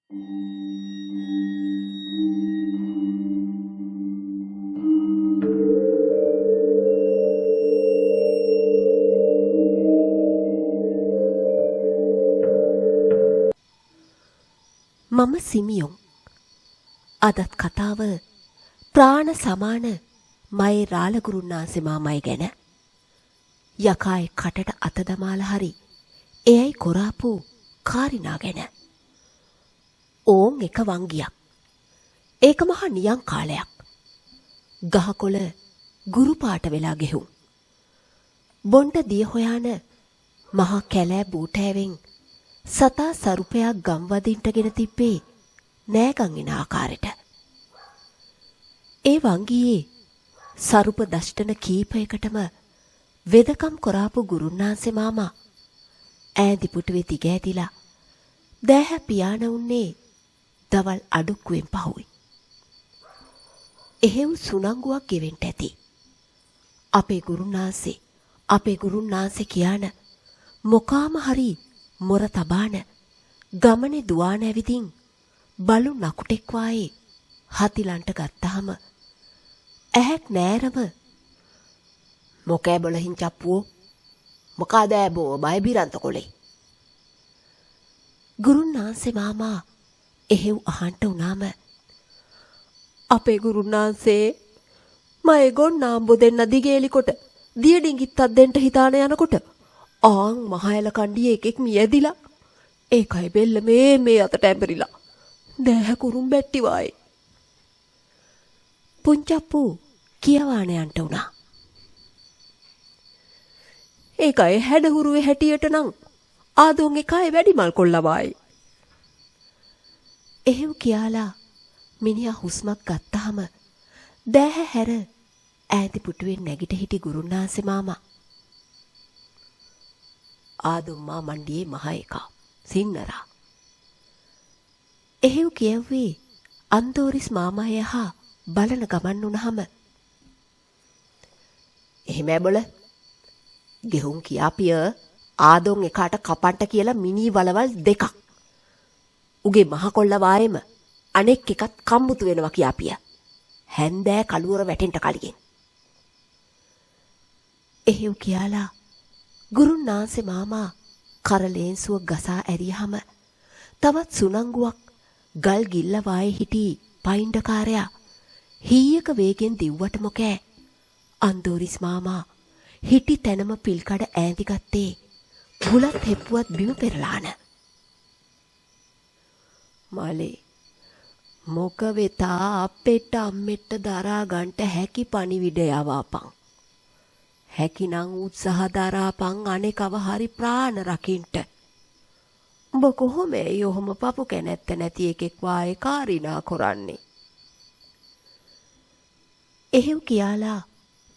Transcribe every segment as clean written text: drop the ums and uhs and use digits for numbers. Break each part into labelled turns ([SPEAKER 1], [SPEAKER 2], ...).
[SPEAKER 1] මම සිමියොන්. අදත් කතාව ප්‍රාණ සමාන මයි රාලගුරුන්නාන්සේ මාමයි ගැන. යකායි කටට අත දමාලා හරි එයයි කොරාපු කාරිනා ගැන. ඕන් එක වංගියක්. ඒක මහා නියං කාලයක්. ගහකොළ ගුරු පාට වෙලා ගෙහුම්. බොන්ඩ දිය හොයාන මහා කැලෑ බූටෑවෙන් සතා සරුපයක් ගම්වදින්ටගෙන තිබ්බේ නෑගන් එන ආකාරයට. ඒ වංගියේ සරුප දෂ්ටන කීපයකටම වෙදකම් කොරාපු ගුරුන්නාන්සේ මාමා ඈදිපුටුවේ තිගෑදිලා දෑහැ පියාන උන්නේ දවල් අඩුක්කුවෙන් පහුයි. එහෙව් සුනංගුවක් ගෙවෙන්ට ඇති. අපේ ගුරුන්නාන්සේ කියාන මොකාම හරි මොර තබාන ගමනේ දුවාන ඇවිදින් බලු නකුටෙක් වායේ හතිලන්ට ගත්තාම ඇහැක් නෑරම මොකෑ බොලහින් චප්පුවෝ මොකාද ඇබෝ බය බිරන්ත කොලේ. ගුරුන්නාන්සේ මාමා එහෙව් අහන්ට උනාම අපේ ගුරුන්නාන්සේ මය ගොන්නාම්බො දෙන්න දිගේලිකොට දියඩිංගිත්තත් දෙන්ට හිතාන යනකොට ආං මහයල කණ්ඩිය එකෙක් මියදිලා ඒකයි බෙල්ල මේ අතට ඇඹරිලා දෑහැකුරුම් බැට්ටිවායි. පුංචප්පු කියවානයන්ට වුණා. ඒකයි හැඩහුරුවේ හැටියට නං ආදෝන් එකයි වැඩිමල් කොල්ලවායි. එහෙව් කියාලා මිනිහා හුස්මක් ගත්තාම දෑහැ හැර ඈති පුටුවෙන් නැගිට හිටි ගුරුන්නාන්සේ මාමා ආදුම්මා මණ්ඩියේ මහ එකා සින්නරා. එහෙව් කියව්වේ අන්තෝරිස් මාමා යහා බලන ගමන් වුණාම එහෙම ඇබොල ගෙහුම් කියාපිය ආදොන් එකාට කපන්ට කියලා මිනී වලවල් දෙකක් උගේ මහ කොල්ල වායේම අනෙක් එකත් කම්බුතු වෙනවා කියාපිය හැන්දෑ කළුවර වැටෙන්ට කලින්. එහෙව් කියලා ගුරුන්නාන්සේ මාමා කරලේන්සුව ගසා ඇරියහම තවත් සුනංගුවක් ගල් ගිල්ල වායේ හිටි පයින්ඩකාරයා හීයක වේගෙන් දිව්වට මොකෑ අන්දෝරිස් මාමා හිටි තැනම පිල්කඩ ඈඳිගත්තේ බුලත් හෙප්පුවත් බිම පෙරලාන. මලේ මොක වෙතා අපෙට අම්මෙට දරා ගන්ට හැකි පණිවිඩ යවාපන්. හැකිනං උත්සාහ දරාපන් අනෙකව හරි ප්‍රාණ රකින්ට. උඹ කොහොම යොහොම පපු කැනැත්ත නැති එකෙක් වායේ කාරිනා කොරන්නේ. එහෙව් කියාලා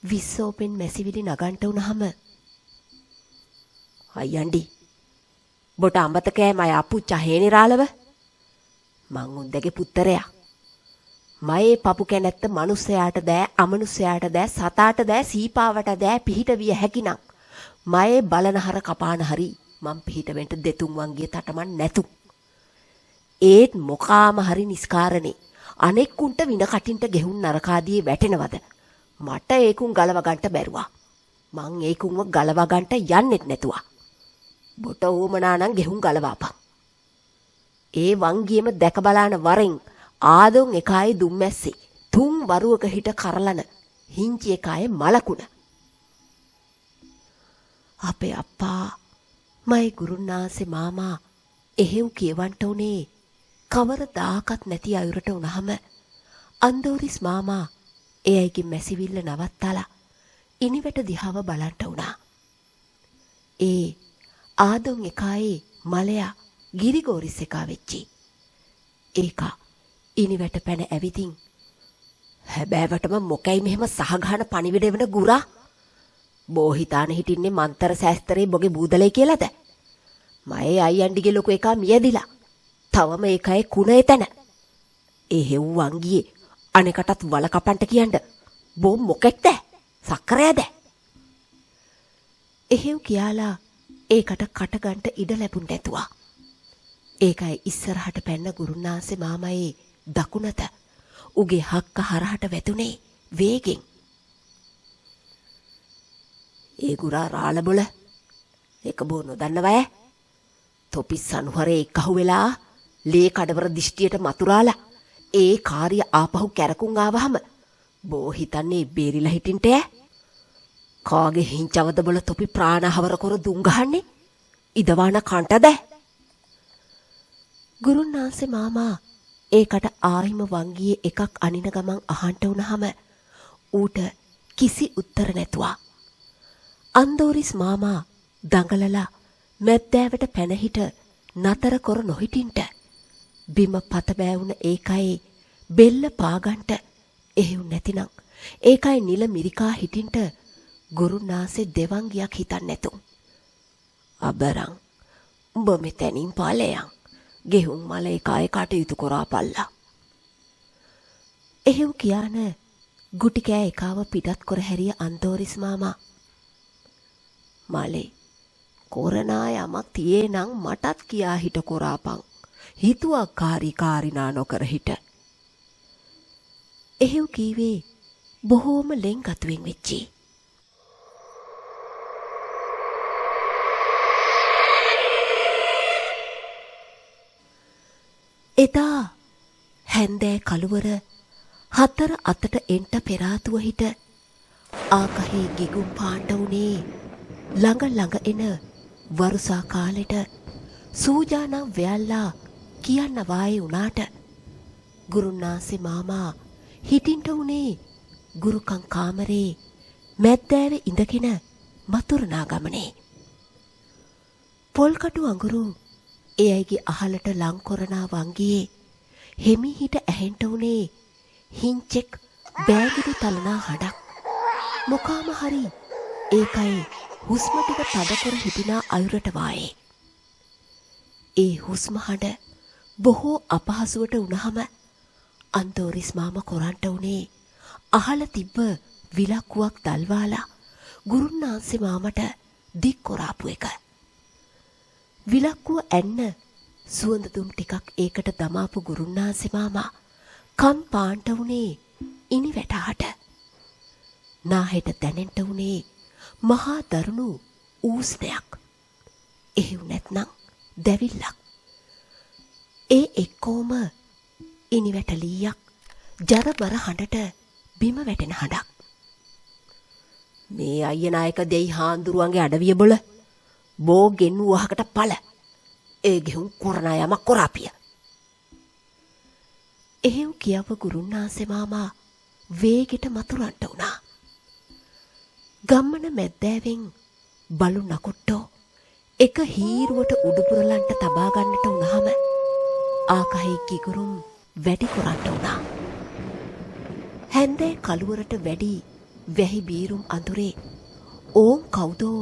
[SPEAKER 1] විස්සෝපෙන් මැසිවිලි නගන්ට වුණාම අයියන්ඩි බොට අඹතකෑ මය අපුච්චා හේනිරාලව මං උන්දගේ පුත්තරයා මයේ පපු කැනැත්ත මනුස්සයාට දෑ අමනුස්සයාට දෑ සතාට දෑ සීපාවට දෑ පිහිට විය හැකිනම් මයේ බලනහර කපාන හරි මං පිහිටවෙන්ට දෙතුන් වංගිය තටමන් නැතු. ඒත් මොකාම හරි නිස්කාරණේ අනෙක්කුන්ට වින කටින්ට ගෙහුන් නරකාදියේ වැටෙනවද මට ඒකුන් ගලව ගන්ට බැරුවා. මං ඒකුන්ව ගලව ගන්ට යන්නෙත් නැතුවා. බොට ඕමනානම් ගෙහුන් ගලවාපන්. ඒ වංගියම දැක බලාන වරෙන් ආදොන් එකයි දුම්මැස්සේ තුන් වරුවක හිට කරලන හිංචි එකයි මලකුණ. අපේ අප්පා මයි ගුරුන්නාන්සේ මාමා එහෙව් කියවන්ට උනේ කවරදාකත් නැති අයුරට උනහම අන්දෝරිස් මාමා එයයිගේ මැසිවිල්ල නවත්තලා ඉනිවැට දිහාව බලන්ට වුණා. ඒ ආදොන් එකයි මලයා ගිරිගෝරිස් එකා වෙච්චි. ඒකා ඉනිවැට පැන ඇවිදින් හැබෑවටම මොකැයි මෙහෙම සහගහන පණිවිඩ වෙන ගුරා බෝහිතාන හිටින්නේ මන්තර සෑස්තරේ බොගේ බූදලේ කියලාද? මයේ අයියන්ඩිගේ ලොකු එකා මියදිලා. තවම ඒකයි කුණ එතන. එහෙව් වංගියේ අනෙකටත් වල කපන්ට කියන්න බෝ මොකෙක්ද? සක්කරයද? එහෙව් කියාලා ඒකට කටගන්ට ඉඩ ලැබුණ නැතුවා. ඒකයි ඉස්සරහට පැන්න ගුරුනාන්සේ මාමයි දකුණත උගේ හක්ක හරහට වැතුනේ වේගෙන්. ඒ ගුරා රාළබොල එක බෝ නොදන්නවෑ. තොපිස් සනුහරේ එක්කහු වෙලා ලේ කඩවර දිෂ්ටියට මතුරාලා ඒ කාර්ය ආපහු කැරකුම් ආවහම බෝ හිතන්නේ බේරිලා හිටින්ට ඈ. කාගේ හිංචවද බොල තොපි ප්‍රාණහවර කර දුම් ගහන්නේ ඉදවාන කන්ටද? ගුරුනාන්සේ මාමා ඒකට ආයිම වංගියේ එකක් අනින ගමන් අහන්ට වුණාම ඌට කිසි උත්තර නැතුවා. අන්දෝරිස් මාමා දඟලලා මැද්දෑවට පැනහිට නතර කර නොහිටින්ට බිම පත බෑවුන ඒකයි බෙල්ල පාගන්ට එහෙව් නැතිනම් ඒකයි නිල මිරිකා හිටින්ට ගුරුනාන්සේ දෙවංගියක් හිතන් නැතුම්. අබරං උඹ මෙතැනින් පාලයන් ගෙහුම් මල ඒකාය කටයුතු කරා පල්ලා. එහෙව් කියාන ගුටිකෑ එකාව පිටත් කර හැරිය අන්තෝරිස් මාමා. මලේ කොරනා යමක් තියේ නම් මටත් කියා හිට කොරාපන්. හිතුවක් කාරිනා නොකර හිට. එහෙව් කීවේ බොහෝම ලෙන්ගතුවෙන් වෙච්චි. එදා හැන්දෑ කළුවර 4 අතට එන්ට පෙරාතුව හිට ආකහේ ගිගුම් පාණ්ඩ වුණේ ළඟ එන වරුසා කාලෙට සූජානම් වෙයල්ලා කියන්න වායේ වුණාට ගුරුනාන්සේ මාමා හිටින්ට උනේ ගුරුකන් කාමරේ මැද්දෑවේ ඉඳගෙන මතුරුනා ගමනේ. පොල්කටු අඟුරු ඒ අයගේ අහලට ලං කරනා වංගියේ හිමිහිට ඇහෙන්ට උනේ හිංචෙක් බෑගිරි තලනා හඩක්. මොකාම හරි ඒකයි හුස්ම ටික තද කර හිටිනා අයුරට වායේ. ඒ හුස්ම හඬ බොහෝ අපහසුවට වුණාම අන්තෝරිස් මාමා කොරන්ට උනේ අහල තිබ්බ විලක්කුවක් දල්වාලා ගුරුනාන්සේ මාමට දික් කොරාපු එක. විලක්කුව ඇන්න සුවඳ දුම් ටිකක් ඒකට දමාපු ගුරුනාන්සේ මාමා කම් පාන්ට උනේ ඉනි වැටහට. නාහෙට දැනෙන්ට උනේ මහා දරුණු ඌස්නයක්. එහෙව් නැත්නම් දැවිල්ලක්. ඒ එක්කෝම ඉනි වැටලීයක් ජරබර හඬට බිම වැටෙන හඬක්. මේ අයියනායක දෙයි හාන්දුරුවන්ගේ අඩවිය බොල බෝ ගෙන්නු වහකට පල ඒ ගෙහුම් කොරනා යමක් කොරාපිය. එහෙව් කියව ගුරුනාන්සේ මාමා වේගෙට මතුරන්ට වුණා. ගම්මන මැද්දෑවෙන් බලු නකුට්ටෝ එක හීරුවට උඩුපුරලන්ට තබා ගන්නට වුණාම ආකහයි කිගුරුම් වැඩි කරන්ට වුණා. හැන්දේ කළුවරට වැඩි වැහි බීරුම් අඳුරේ ඕම් කවුදෝ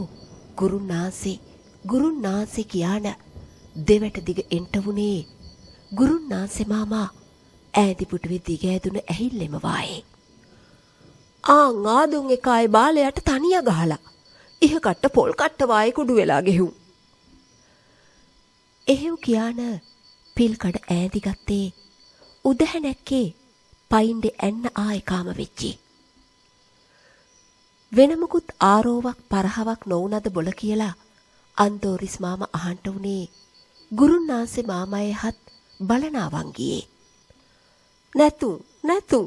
[SPEAKER 1] ගුරුනාන්සේ කියාන දෙවැට දිග එන්ට වුණේ ගුරුනාන්සේ මාමා ඈදිපුටුවේ දිග ඇදුන ඇහිල්ලෙම වායේ. ආදුන් එකයි බාලයට තනිය ගහලා ඉහ කට්ට පොල් කට්ට වායේ කුඩු වෙලා ගෙහුම්. එහෙව් කියාන පිල්කඩ ඈදි ගත්තේ උදැහැනැක්කේ පයින්ඩේ ඇන්න ආයකාම වෙච්චි. වෙනමුකුත් ආරෝවක් පරහවක් නොවුනද බොල කියලා අන්තෝරිස් මාමා අහන්ට උනේ ගුරුනාන්සේ මාමයේ හත් බලනාවන් ගියේ. නැතුම්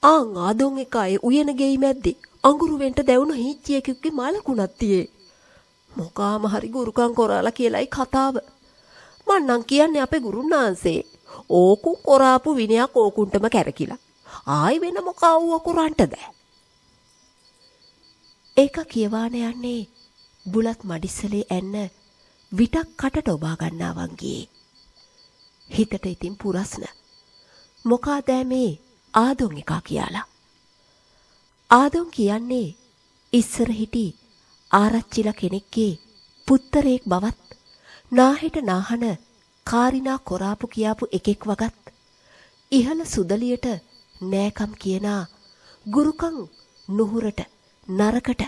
[SPEAKER 1] ආදුන් එකයි උයන ගෙයි මැද්දේ අඟුරුවෙන්ට දැවුණු හිච්චියෙකුගේ මලකුණක් තියේ. මොකාම හරි ගුරුකම් කොරාලා කියලායි කතාව. මන්නම් කියන්නේ අපේ ගුරුනාන්සේ ඕකුන් කොරාපු විනයක් ඕකුන්ටම කැරකිලා ආයි වෙන මොකා වුව කරන්ටද? ඒක කියවාන යන්නේ බුලත් මඩිස්සලේ ඇන්න විටක් කටට ඔබා ගන්නාවන් ගියේ. හිතට ඉතින් පුරස්න මොකාද මේ ආදොන් එකා කියලා. ආදොන් කියන්නේ ඉස්සර හිටි ආරච්චිලා කෙනෙක්ගේ පුත්තරයෙක් බවත් නාහෙට නාහන කාරිනා කොරාපු කියාපු එකෙක් වගත් ඉහළ සුදලියට නෑකම් කියනා ගුරුකන් නුහුරට නරකට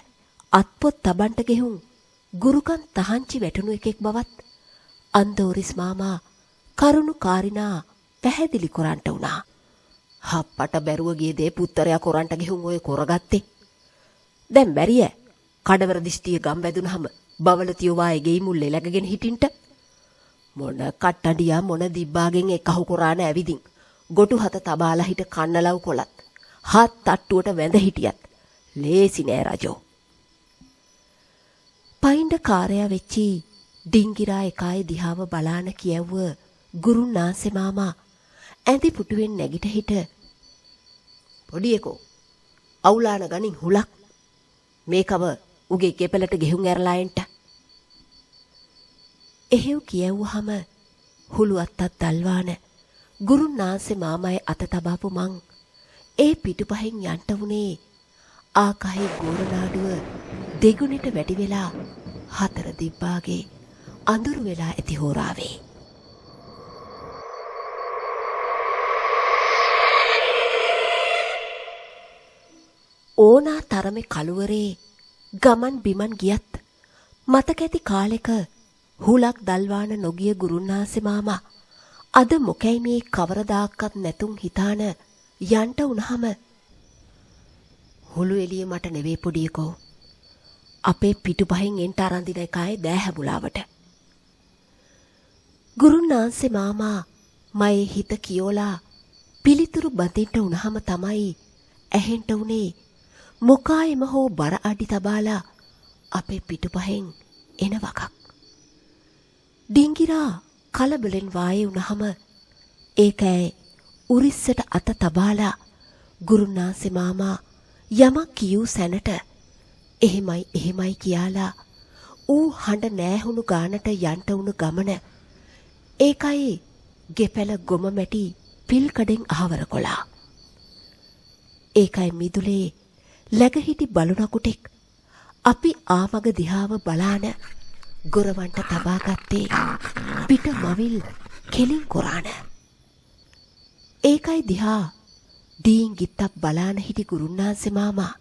[SPEAKER 1] අත්පොත් තබන්ට ගෙහුම් ගුරුකන් තහංචි වැටුණු එකෙක් බවත් අන්දෝරිස් මාමා කරුණු කාරිනා පැහැදිලි කරන්ට වුණා. හප්පට බැරුව ගිය දේ පුත්තරයා කොරන්ට ගෙහුම් ඔය කරගත්තේ. දැන් බැරිය. කඩවර දිෂ්ටිය ගම් වැදුනහම බවලතියෝ වායේ ගෙයි මුල්ලේ läගගෙන හිටින්ට මොන කට්ටඩියා මොන දිබ්බාගෙන් එකහු කොරාන ඇවිදින් ගොටු හත තබාලා හිට කන්නලව් කොලත් හත් තට්ටුවට වැඳ හිටියත් ලේසි නෑ රජෝ. පයින්ඩ කාර්යය වෙච්චි ඩිංගිරා එකයි දිහාව බලාන කියව්ව ගුරුනාන්සේ මාමා ඇඳි පුටුවෙන් නැගිට හිට පොඩියකෝ අවුලාන ගනින් හුලක් මේකව උගේ කෙපලට ගෙහුම් ඇරලා එන්ට. එහෙව් කියවුවහම හුළු අත්තත් දල්වාන ගුරුනාන්සේ මාමයි අත තබාපු මං ඒ පිටුපහෙන් යන්ට වුණේ ආකහේ ගෝරනාඩුව දෙගුණෙට වැඩි වෙලා හතර දිබ්බාගේ අඳුරු වෙලා ඇති හෝරාවේ. ඕනා තරමේ කළුවරේ ගමන් බිමන් ගියත් මතක ඇති කාලෙක හුලක් දල්වාන නොගිය ගුරුනාන්සේ මාමා අද මොකැයි මේ කවරදාක්වත් නැතුම් හිතාන යන්ට වුණහම හුළු එළිය මට නෙවේ පොඩියකෝ අපේ පිටුපහෙන් එන්ට අරන් දින එකයි දෑහැබුලාවට. ගුරුනාන්සේ මාමා මගේ හිත කියෝලා පිළිතුරු බඳින්න උනහම තමයි ඇහෙන්ට උනේ මොකායම හෝ බර අඩි තබාලා අපේ පිටුපහෙන් එන වකක්. ඩිංගිරා කලබලෙන් වායේ උනහම ඒකයි උරිස්සට අත තබාලා ගුරුනාන්සේ මාමා යමක් කියූ සැනට එහෙමයි කියාලා ඌ හඬ නෑහුණු ගානට යන්ට වුණු ගමන ඒකයි ගෙපැල ගොම මැටි පිල්කඩෙන් අහවර කොලා. ඒකයි මිදුලේ läගහිටි බලුණකුටෙක් අපි ආමග දිහාව බලාන ගොරවන්ට තබාගත්තේ පිට මවිල් කෙලින් කොරාන. ඒකයි දිහා ඩීන් ගිත්තක් බලාන හිටි ගුරුනාන්සේ මාමා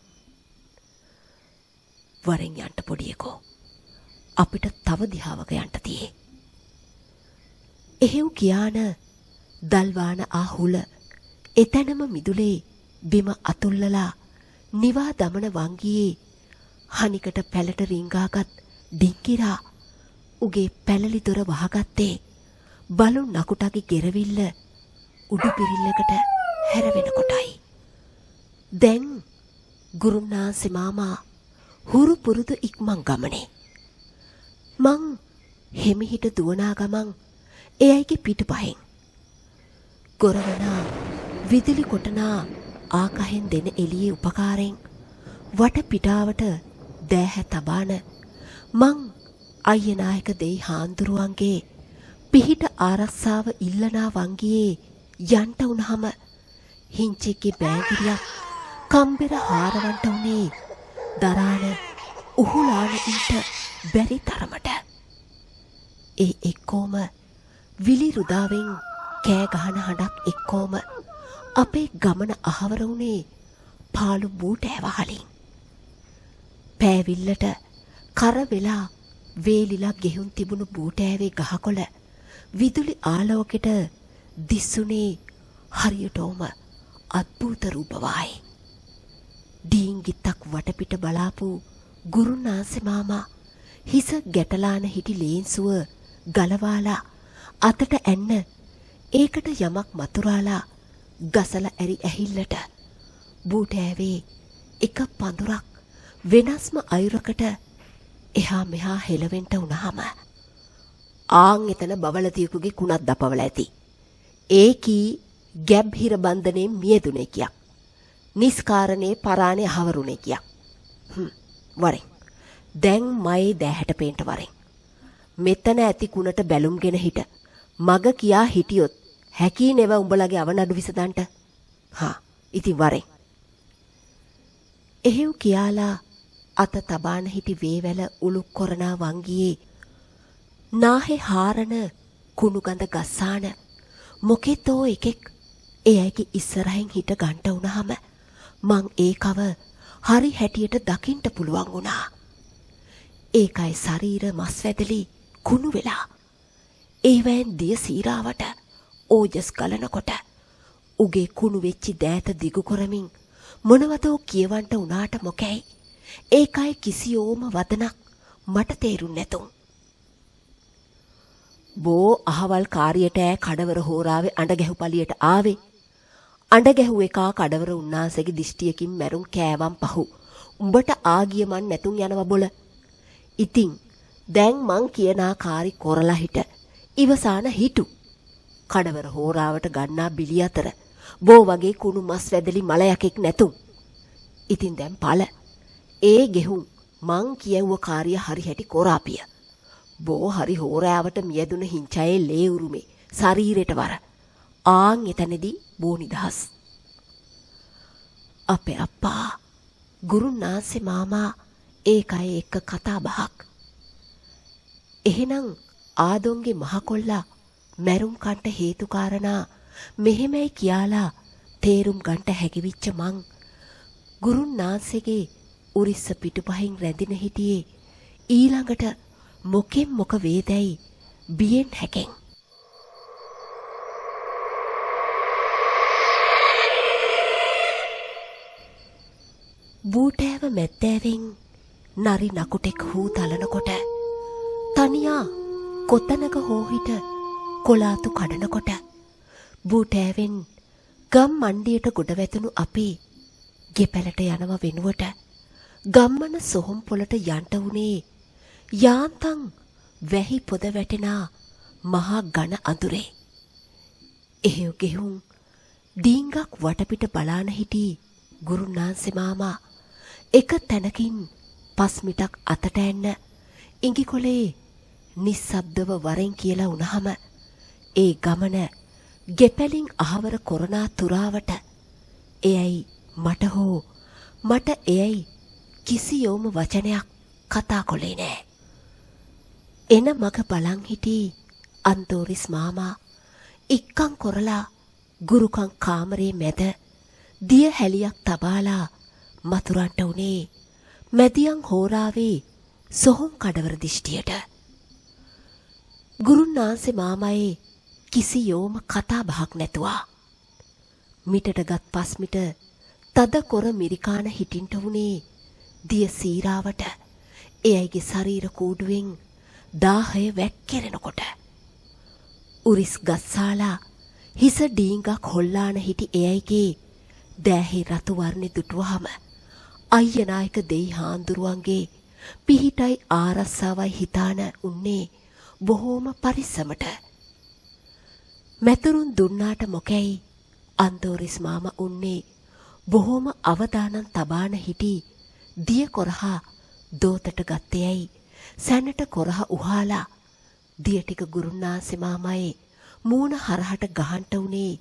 [SPEAKER 1] වරෙන් යන්ට පොඩියකෝ අපිට තව දිහාවක යන්ට තියේ. එහෙව් කියාන දල්වාන ආහුල එතැනම මිදුලේ බිම අතුල්ලලා නිවා දමන වංගියේ හනිකට පැලට රිංගාගත් ඩිංගිරා උගේ පැලලි දොර වහගත්තේ බලු නකුටගේ ගෙරවිල්ල උඩු පිරිල්ලකට හැරවෙන කොටයි. දැන් ගුරුනාන්සේ මාමා හුරු පුරුදු ඉක්මන් ගමනේ. මං හෙමිහිට දුවනා ගමන් එයයිගේ පිටුපහෙන් ගොරවනා විදුලි කොටනා ආකහෙන් දෙන එළියේ උපකාරයෙන් වට පිටාවට දෑහැ තබාන මං අයියනායක දෙයි හාන්දුරුවන්ගේ පිහිට ආරක්ෂාව ඉල්ලනා වංගියේ යන්ට උනහම හිංචෙක්ගේ බෑගිරියක් කම්බෙර හාරවන්ට උනේ දරාන උහුලාන ඉන්ට බැරි තරමට. ඒ එක්කෝම විලි රුදාවෙන් කෑ ගහන හඬක් එක්කෝම අපේ ගමන අහවර වුණේ පාළු බූටෑවහලින්. පෑවිල්ලට කර වෙලා වේලිලා ගෙහුම් තිබුණු බූටෑවේ ගහකොළ විදුලි ආලෝකෙට දිස්සුනේ හරියටෝම අද්භූත රූපවායි. ඩීංගිත්තක් වටපිට බලාපු ගුරුනාන්සේ මාමා හිස ගැටලාන හිටි ලේන්සුව ගලවාලා අතට ඇන්න ඒකට යමක් මතුරාලා ගසල ඇරි ඇහිල්ලට බූටෑවේ එක පඳුරක් වෙනස්ම අයුරකට එහා මෙහා හෙලවෙන්ට උනහම ආන් එතන බවලතියකුගේ කුණක් දපවල ඇති. ඒකී ගැබ් හිර බන්ධනේ මියදුනේ කියක්. නිස්කාරණේ පරාණේ අහවරුනේ කියක්. වරෙන්. දැන් මයි දෑහැට පේන්ට වරෙන්. මෙතන ඇති කුණට බැලුම්ගෙන හිට. මග කියා හිටියොත් හැකී නෙව උඹලගේ අවනඩු විසදන්ට. ඉතින් වරෙන්. එහෙව් කියාලා අත තබාන හිටි වේවැල උලුක් කොරනා වංගියේ නාහෙ හාරන කුණුගඳ ගස්සාන මොකෙතෝ එකෙක් එයගේ ඉස්සරහින් හිට ගන්ට වුණාම මං ඒකව හරි හැටියට දකින්ට පුළුවන් වුණා. ඒකයි ශරීර මස් වැදලි කුණු වෙලා ඒවැන් දිය සීරාවට ඕජස් ගලනකොට උගේ කුණු වෙච්චි දෑත දිගු කරමින් මොනවතෝ කියවන්ට උනාට මොකැයි ඒකයි කිසියෝම වදනක් මට තේරුම් නැතුන්. බෝ අහවල් කාරියට ඈ කඩවර හෝරාවේ අඬගැහු පලියට ආවේ. අඬගැහු එකා කඩවර උන්නාසේගේ දිෂ්ටියකින් මැරුම් කෑවම් පහු උඹට ආගිය මන් නැතුන් යනවා බොල. ඉතින් දැන් මං කියනා කාරි කොරලා හිට ඉවසාන හිටු. කඩවර හෝරාවට ගන්නා බිලි අතර බෝ වගේ කුණු මස් වැදලි මලයකෙක් නැතුන්. ඉතින් දැන් පළ ඒ ගෙහුම් මං කියවුව කාරිය හරි හැටි කොරාපිය. බෝ හරි හෝරාවට මියදුන හිංචයේ ලේ උරුමේ ශරීරයට වර. ආන් එතනදී බෝ නිදහස්. අපේ අප්පා ගුරුනාන්සේ මාමා ඒකයි එක්ක කතා බහක්. එහෙනම් ආදොන්ගේ මහකොල්ලා මැරුම් කන්ට හේතු කාරණා මෙහෙමයි කියලා තේරුම් ගන්නට හැකිවිච්ච මං ගුරුනාන්සේගේ උරිස්ස පිටුපහින් රැඳින හිටියේ ඊළඟට මොකෙන් මොක වේදැයි බියෙන් හැකෙන්. බූටෑව මැද්දෑවෙන් නරි නකුටෙක් හූ තලනකොට තනියා කොතනක හෝහිට කොලාතු කඩනකොට බූටෑවෙන් ගම් මණ්ඩියට ගොඩ වැතුණු අපි ගෙපැලට යනව වෙනුවට ගම්මන සොහොම් පොලට යන්ට වුණේ යාන්තන් වැහි පොද වැටෙනා මහා ඝන අඳුරේ. එහෙව් ගෙහුම් දීංගක් වටපිට බලාන හිටි ගුරුනාන්සේ මාමා එක තැනකින් පස්මිටක් අතට ඇන්න ඉඟිකොලේ නිස්සබ්දව වරෙන් කියලා වුණහම ඒ ගමන ගෙපැලින් අහවර කොරනා තුරාවට එයයි මට හෝ මට එයයි කිසියෝම වචනයක් කතා කොලේ නෑ. එන මග බලන් හිටි අන්තෝරිස් මාමා ඉක්කං කොරලා ගුරුකං කාමරේ මැද දිය හැලියක් තබාලා මතුරන්ට උනේ මැදියන් හෝරාවේ සොහොම් කඩවර දිෂ්ටියට. ගුරුනාන්සේ මාමයේ කිසියෝම කතා බහක් නැතුවා. මිටට ගත් පස්මිට තද කොර මිරිකාන හිටින්ට වුණේ දිය සීරාවට එයයිගේ ශරීර කූඩුවෙන් දාහය වැක්කෙරෙනකොට. උරිස් ගස්සාලා හිස ඩීංගක් හොල්ලාන හිටි එයයිගේ දෑහි රතු වර්ණෙ දුටුවහම අයියනායක දෙයි හාන්දුරුවන්ගේ පිහිටයි ආරස්සාවයි හිතාන උන්නේ බොහෝම පරිස්සමට. මැතුරුන් දුන්නාට මොකැයි අන්තෝරිස් මාම උන්නේ බොහෝම අවදානන් තබාන හිටි දිය කොරහා දෝතට ගත්තයයි සැනට කොරහ උහාලා දිය ටික ගුරුනාන්සේ මාමයේ මූණ හරහට ගහන්ට උනේ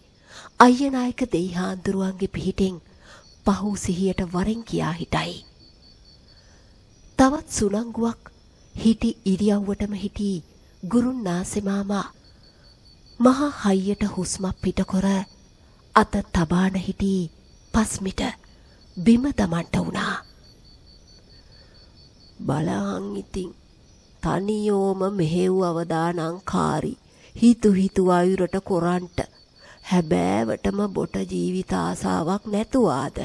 [SPEAKER 1] අයියනායක දෙයි හාන්දුරුවන්ගේ පිහිටෙන් පහු සිහියට වරෙන් කියා හිටයි. තවත් සුළංගුවක් හිටි ඉරියව්වටම හිටි ගුරුනාන්සේ මාමා මහා හයියට හුස්මක් පිටකොර අත තබාන හිටි පස්මිට බිම දමන්ට වුණා. බලහන් ඉතින් තනියෝම මෙහෙව් අවදානංකාරි හිතු හිතු අයුරට කොරන්ට හැබෑවටම බොට ජීවිත ආසාවක් නැතුවාද.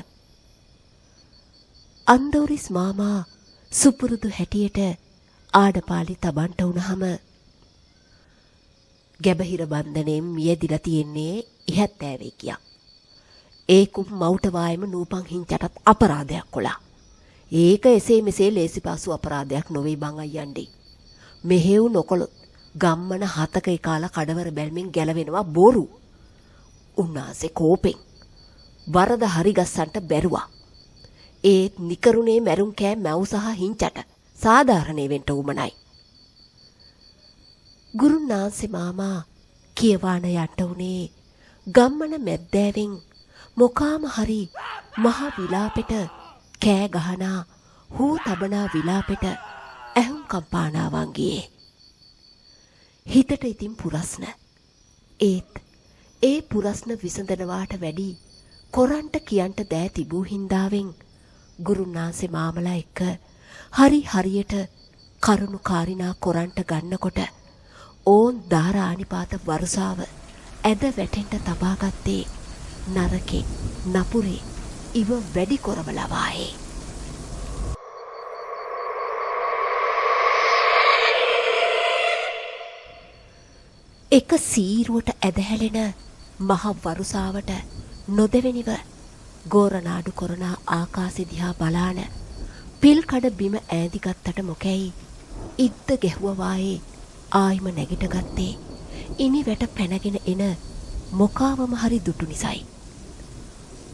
[SPEAKER 1] අන්දෝරිස් මාමා සුපුරුදු හැටියට ආඩපාලි තබන්ට වුණහම ගැබහිර බන්ධනයෙන් මියදිලා තියෙන්නේ ඉහත් ඈවේ කියක්. ඒකුම් මවුට වායම නූපන් හිංචටත් අපරාධයක් කොලා. ඒක එසේ මෙසේ ලේසිපාසු අපරාධයක් නොවේ බං අයියන්ඩි. මෙහෙව් නොකොළොත් ගම්මන 7ක කාලා කඩවර බැල්මෙන් ගැලවෙනවා බොරු. උන්නාසේ කෝපෙන් වරද හරි ගස්සන්ට බැරුවා. ඒත් නිකරුණේ මැරුම් කෑ මැව් සහ හිංචට සාධාරණේ වෙන්න උමනයි. ගුරුනාන්සේ මාමා කියවාන යන්න උනේ ගම්මන මැද්දෑවෙන් මොකාම හරි මහ විලාපෙට කෑ ගහනා හූ තබනා විලාපෙට ඇහුම් කම්පානා වංගියේ. හිතට ඉතින් පුරස්න. ඒත් ඒ පුරස්න විසඳනවාට වැඩි කොරන්ට කියන්ට දෑ තිබූ හින්දාවෙන් ගුරුනාන්සේ මාමලා එක්ක හරි හරියට කරුණු කාරිනා කොරන්ට ගන්නකොට ඕන් ධාරානිපාත වර්ෂාව ඇද වැටෙන්න තබාගත්තේ නරකේ නපුරේ ඉව වැඩි කොරවලවායේ. එක සීරුවට ඇදහැලෙන මහ වරුසාවට නොදෙවෙනිව ගෝරනාඩු කොරනා ආකාශය දිහා බලාන පිල් කඩ බිම ඈඳිගත්තට මොකැයි ඉද්ද ගැහුවවායේ ආයිම නැගිට ගත්තේ ඉනි වැට පැනගෙන එන මොකාවම හරි දුටු නිසයි.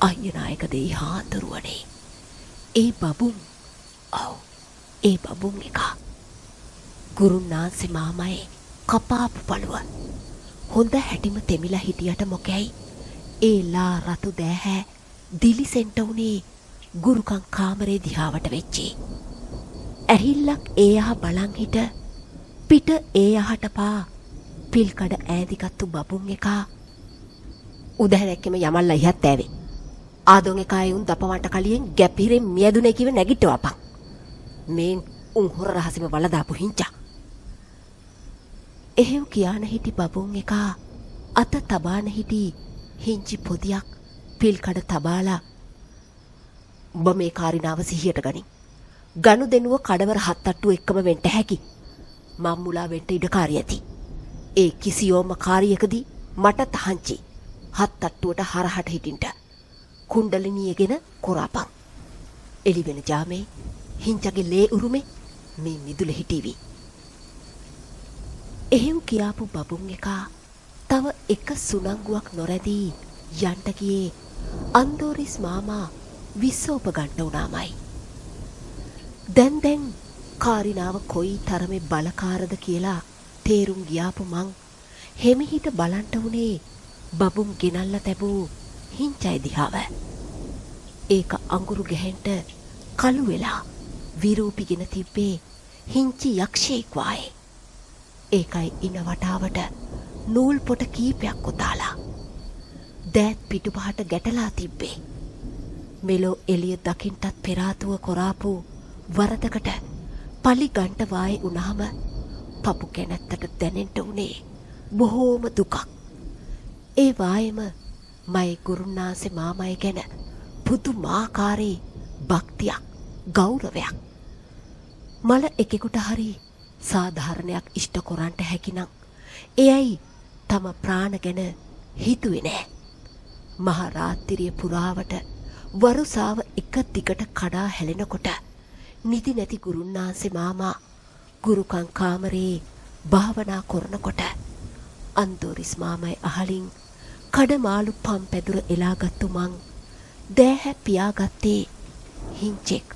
[SPEAKER 1] අයියනායක දෙයි හාන්දරුවනේ. ඒ බබුන් ඒ බබුන් එක ගුරුන්නාන්සේ මාමයේ කපාපු පළුව හොඳ හැටිම තෙමිලා හිටියට මොකැයි ඒ ලා රතු දෑහැ දිලිසෙන්ට උනේ ගුරුකන් කාමරේ දිහාවට වෙච්චි. ඇහිල්ලක් ඒ අහ බලන් හිට පිට ඒ අහට පා පිල්කඩ ඈදිගත්තු බබුන් එකා උදැහැරැක්කෙම යමල්ලා ඉහත් ඇවේ. ආදොන් එකයි උන් දපවන්ට කලියෙන් ගැපිරෙන් මියදුනේ කිව නැගිටවපන්. මේන් උන් හොර රහසෙම වලදාපු හිංචා. එහෙව් කියාන හිටි බබුන් එකා අත තබාන හිටි හිංචි පොදියක් පිල්කඩ තබාලා උඹ මේ කාරිනාව සිහියට ගනින්. ගනු දෙනුව කඩවර හත් අට්ටු එක්කම වෙන්ට හැකි. මම්මුලා වෙන්ට ඉඩකාරී ඇති. ඒ කිසියෝම කාරියකදී මට තහංචි හත් අට්ටුවට හරහට හිටින්ට කුණ්ඩලිනියගෙන කොරාපන්. එලි වෙන ජාමේ හිංචගේ ලේ උරුමේ මේ මිදුල හිටීවි. එහෙව් කියාපු බබුන් එකා තව එක සුනංගුවක් නොරැදී යන්ට ගියේ අන්දෝරිස් මාමා විස්සෝප ගන්න උනාමයි. දැන් කාරිනාව කොයි තරමේ බලකාරද කියලා තේරුම් ගියාපු මං හෙමිහිට බලන්ට උනේ බබුන් ගෙනල්ලා තැබූ හිංචයි දිහාව. ඒක අඟුරු ගැහෙන්ට කළු වෙලා විරූපිගෙන තිබ්බේ හිංචි යක්ෂයෙක් වායේ. ඒකයි ඉන වටාවට නූල් පොට කීපයක් කොතාලා දෑත් පිටුපහට ගැටලා තිබ්බේ. මෙලෝ එළිය දකින්ටත් පෙරාතුව කොරාපු වරදකට පලි ගන්ට වායේ උනහම පපු කැනැත්තට දැනෙන්ට උනේ බොහෝම දුකක්. ඒ වායම මයි ගුරුන්නාන්සේ මාමයි ගැන පුදුමාකාරී භක්තියක් ගෞරවයක්. මල එකෙකුට හරි සාධාරණයක් ඉෂ්ට කොරන්ට හැකිනම් එයයි තම ප්‍රාණ ගැන හිතුවේ නෑ. මහ රාත්‍රිය පුරාවට වරුසාව එක දිගට කඩා හැලෙනකොට නිදි නැති ගුරුන්නාන්සේ මාමා ගුරුකන් කාමරේ භාවනා කරනකොට අන්දෝරිස් මාමයි අහලින් කඩමාළු පම් පැදුර එලාගත්තු මං දෑහැ පියාගත්තේ හිංචෙක්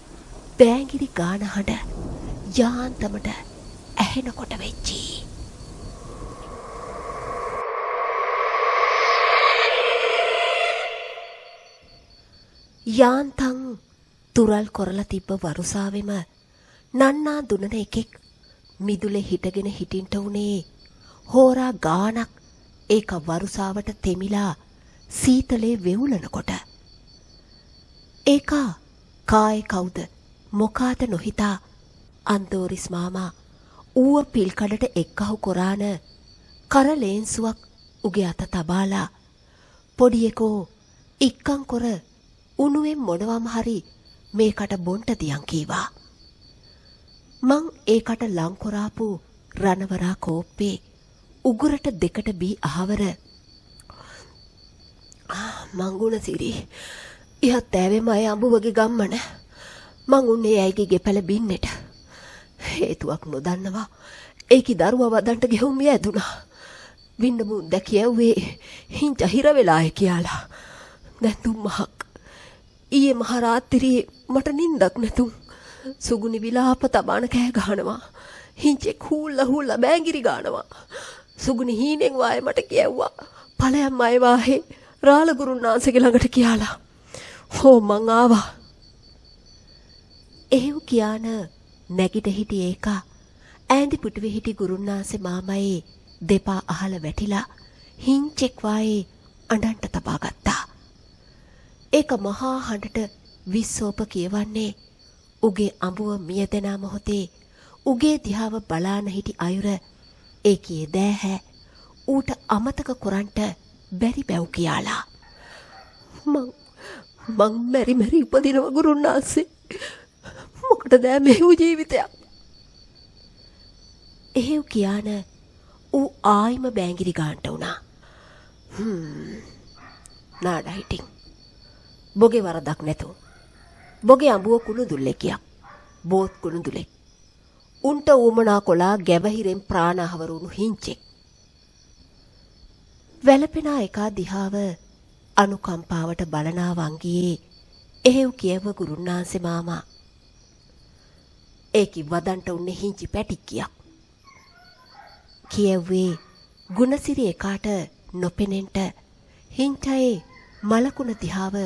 [SPEAKER 1] බෑගිරි ගාන හඬ යාන්තමට ඇහෙනකොට වෙච්චි. යාන්තන් තුරල් කොරලා තිබ්බ වරුසාවෙම නන්නා දුනන එකෙක් මිදුලේ හිටගෙන හිටින්ට උනේ හෝරා ගානක් ඒක වරුසාවට තෙමිලා සීතලේ වෙවුලනකොට. ඒකා කායි කවුද මොකාද නොහිතා අන්දෝරිස් මාමා ඌව පිල්කඩට එක්කහු කොරාන කරලේන්සුවක් උගේ අත තබාලා පොඩියකෝ ඉක්කං කොර උණුවෙන් මොනවම හරි මේකට බොන්ට දියන් කීවා. මං ඒකට ලංකොරාපු රණවරා කෝප්පේ උගුරට දෙකට බී අහවර මංගුණ සිරි ඉහත් ඇවෙම අය අඹුවගේ ගම්මන මං උන්නේ ඇයිගේ ගෙපැල බින්නෙට හේතුවක් නොදන්නවා ඒකි දරුවා වදන්ට ගෙහුම් ඇදුනා වින්නමුන් දැකියව්වේ හිංච හිර වෙලාය කියලා නැතුම් මහක් ඊයේ මහරාත්‍රියේ මට නින්දක් නැතුම් සුගුනි විලාප තබාන කෑ ගහනවා හිංචෙක් හූල්ල බෑගිරි ගානවා සුගුනි හීනෙන් වායේ මට කියව්වා ඵලයන් අය වාහේ රාල ගුරුන්නාන්සේගේ ළඟට කියලා හෝ මං ආවා. එහෙව් කියාන නැගිට හිටි ඒක ඈඳි පුටුවේ හිටි ගුරුන්නාන්සේ මාමයි දෙපා අහල වැටිලා හිංචෙක් වායේ අඬන්ට තබා ගත්තා. ඒක මහා හඬට විස්සෝප කියවන්නේ උගේ අඹුව මියදෙනා මොහොතේ උගේ දිහාව බලාන හිටි අයුර ඒකේ දෑහැ ඌට අමතක කොරන්ට බැරි බැව් කියාලා. මං මැරි උපදිනව ගුරුන්නාන්සේ. මොකටද මෙහෙව් ජීවිතයක්? එහෙව් කියාන ඌ ආයිම බෑංගිරි ගාන්ට වුණා. නාඩා හිටින්. බොගේ වරදක් නැතු. බොගේ අඹුව කුණුදුල්ලෙකියක්. බෝත් කුණුදුලෙක්. උන්ට ඌමනා කොලා ගැවහිරෙන් ප්‍රාණහවරුණු හිංචෙක්. වැළපෙනා එකා දිහාව අනුකම්පාවට බලනා වංගියේ එහෙව් කියව ගුරුන්නාන්සේ මාමා. ඒකි වදන්ට උන්නේ හිංචි පැටික්කියක්. කියව්වේ ගුණසිරි එකාට නොපෙනෙන්ට හිංචයේ මලකුණ දිහාව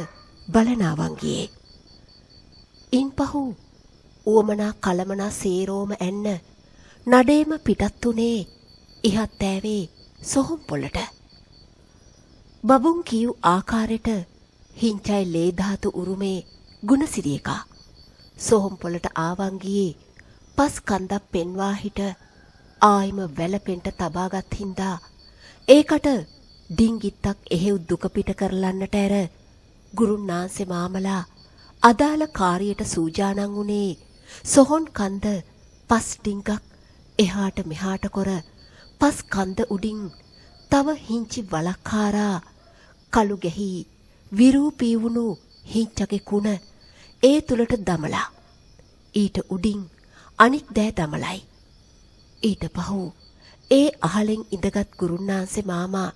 [SPEAKER 1] බලනා වංගියේ. ඉන්පහු ඌමනා කලමනා සේරෝම ඇන්න නඩේම පිටත් උනේ ඉහත් ඈවේ සොහොන් පොළට. බබුන් කියු ආකාරයට හිංචයි ලේ ධාතු උරුමේ ගුණසිරි එකා සොහොන් පොළට ආවංගියේ පස් කන්දක් පෙන්වා හිට ආයිම වැළපෙන්ට තබාගත් හින්දා ඒකට ඩිංගිත්තක් එහෙව් දුක පිට කරලන්නට ඇර ගුරුන්නාන්සේ මාමලා අදාළ කාර්යයට සූජානන් වුණේ සොහොන් කන්ද පස් ඩිංගක් එහාට මෙහාට කොර පස් කන්ද උඩින් තව හිංචි වලක්කාරා කළු ගැහි විරූපී වුණු හිංචගේ කුණ ඒ තුලට දමලා ඊට උඩින් අනික් දෑ දමලයි. ඊට පහු ඒ අහලෙන් ඉඳගත් ගුරුන්නාන්සේ මාමා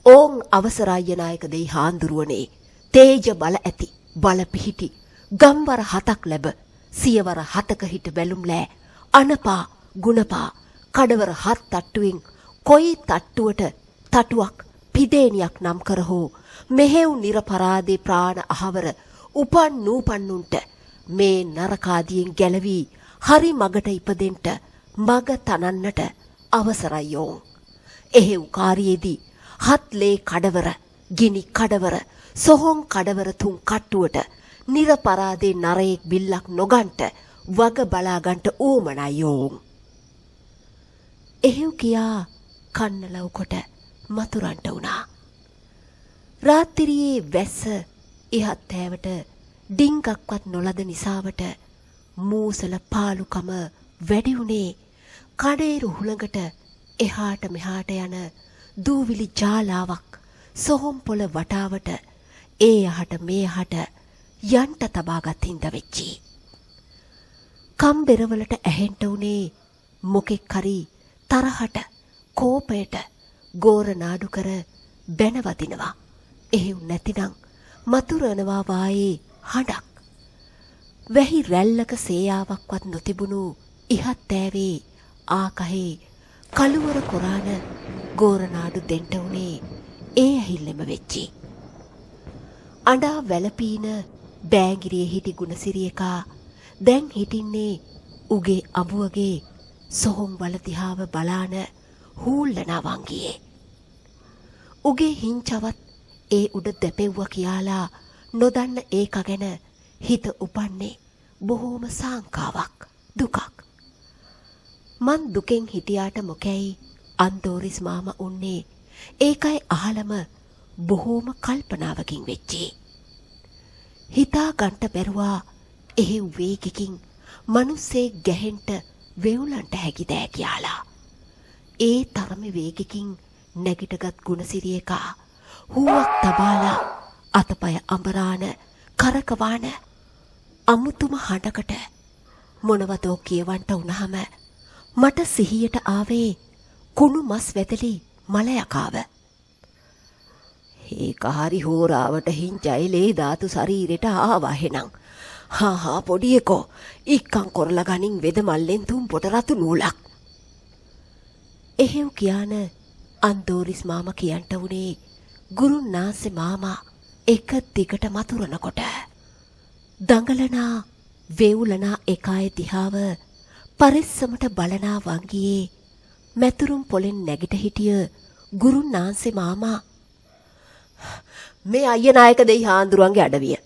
[SPEAKER 1] ඕන් අවසරාය නායක දෙයි හාන්දුරුවනේ තේජ බල ඇති බල පිහිටි ගම්වර 7ක් ලැබ සියවර 7ක හිට බැලුම් ලෑ අනපා ගුණපා කඩවර 7 තට්ටුවෙන් කොයි තට්ටුවට තටුවක් පිදේනියක් නම් කරහෝ මෙහෙව් නිරපරාදේ ප්‍රාණ අහවර උපන් නූපන්නුන්ට මේ නරකාදියෙන් ගැලවී හරි මගට ඉපදෙන්ට මග තනන්නට අවසරයෝ. එහෙව් කාර්යයේදී හත්ලේ කඩවර ගිනි කඩවර සොහොන් කඩවර තුන් කට්ටුවට නිරපරාදේ නරයෙක් බිල්ලක් නොගන්ට වග බලාගන්ට ඕමනයෝ. එහෙව් කියා කන්නලව් කොට මතුරන්ට වුණා. රාත්‍රියේ වැස්ස ඉහත් ඈවට ඩිංගක්වත් නොලද නිසාවට මූසල පාලුකම වැඩි වුණේ කඩේරු හුළඟට එහාට මෙහාට යන දූවිලි ජාලාවක් සොහොන් පොළ වටාවට ඒ යහට මේ යහට යන්ට තබාගත් හින්ද වෙච්චි. කම්බෙරවලට ඇහෙන්ට උනේ මොකෙක් හරි තරහට කෝපයට ගෝර නාඩු කර බැනවදිනවා. එහෙව් නැතිනම් මතුරනවා වායේ හඬක්. වැහි රැල්ලක සේයාවක්වත් නොතිබුණු ඉහත් ඈවේ ආකහේ කළුවර කොරාන ගෝර නාඩු දෙන්ට උනේ ඒ ඇහිල්ලෙම වෙච්චි. අඬා වැළපීන බෑගිරියේ හිටි ගුණසිරි එකා දැන් හිටින්නේ උගේ අඹුවගේ සොහොන් වල දිහාව බලාන හූල්ලනා වංගියේ. උගේ හිංචවත් ඒ උඩ දැපෙව්වා කියලා නොදන්න ඒක ගැන හිත උපන්නේ බොහෝම සාංකාවක් දුකක්. මන් දුකෙන් හිටියාට මොකැයි අන්දෝරිස් මාමා උන්නේ ඒකයි අහලම බොහෝම කල්පනාවකින් වෙච්චි. හිතා ගන්ට බැරුවා එහෙව් වේගකින් මිනිස්සේ ගැහෙන්ට වෙවුලන්ට හැකි දෑ කියලා. ඒ තරම වේගකින් නැගිටගත් ගුණසිරි එකා හුවක් තබාලා අතපය අඹරාන කරකවාන අමුතුම හඬකට මොනවදෝ කියවන්ට වුණාම මට සිහියට ආවේ කුණු මස් වැදලි මලයකාව. ඒක හරි හෝරාවට හිංචයි ලේ ධාතු ශරීරයට ආවා එහෙනම්. හා පොඩියකෝ ඉක්කන් කොරලා ගනින් වෙද මල්ලෙන් තුම් පොට රතු නූලක්. එහෙව් කියන අන්දෝරිස් මාමා කියන්ට උනේ ගුරුන්නාන්සේ මාමා එක දිගට මතුරනකොට. දඟලනා වේවුලනා එකාය දිහාව පරිස්සමට බලනා වංගියේ මැතුරුම් පොලෙන් නැගිට හිටිය ගුරුන්නාන්සේ මාමා මේ අයිය නායක දෙයි හාන්දුරුවන්ගේ අඩවිය.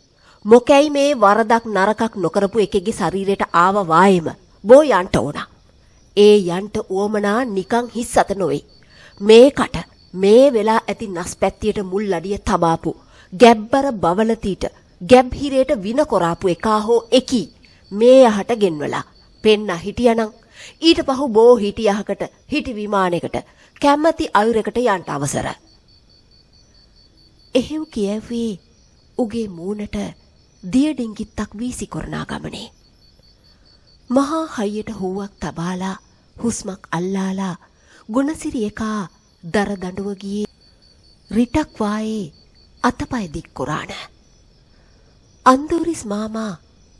[SPEAKER 1] මොකැයි මේ වරදක් නරකක් නොකරපු එකෙක්ගේ ශරීරයට ආව වායම බෝ යන්ට ඕන. ඒ යන්ට ඕමනා නිකං හිස් අත නොවේ. මේකට මේ වෙලා ඇති නස්පැත්තියට මුල් අඩිය තබාපු ගැබ්බර බවලතීට ගැබ් හිරේට වින කොරාපු එකා හෝ එකී මේ යහට ගෙන්වලා පෙන්න හිටියනම් ඊට පහු බෝ හිටියහකට හිටි විමානයකට කැමැති අයුරකට යන්න අවසර. එහෙව් කියවී උගේ මූණට දිය ඩිංගිත්තක් වීසි කරනා ගමනේ. මහා හයියට හුවක් තබාලා හුස්මක් අල්ලාලා ගුණසිරි එකා දර දඬුව ගියේ රිටක් වායේ අතපය දික් කුරාන. අන්දෝරිස් මාමා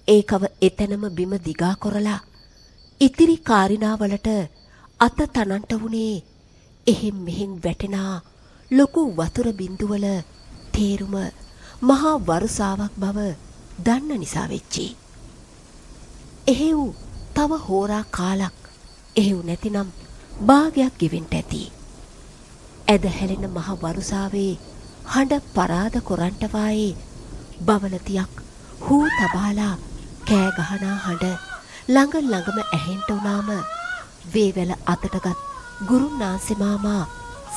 [SPEAKER 1] ඒකව එතනම බිම දිගා කරලා ඉතිරි කාරිනාවලට අත තනන්ට වුණේ එහෙම් මෙහෙම් වැටෙනා ලොකු වතුර බින්දුවල තේරුම මහා වරුසාවක් බව දන්න නිසා වෙච්චි. එහෙව් තව හෝරා කාලක් එහෙව් නැතිනම් භාගයක් ගෙවෙන්න ඇති. ඇද හැලෙන මහ වරුසාවේ හඬ පරාද කොරන්ට වායේ බවලතියක් හූ තබාලා කෑ ගහනා හඬ ළඟ ළඟම ඇහෙන්ට උනාම වේවැල අතටගත් ගුරුනාන්සේ මාමා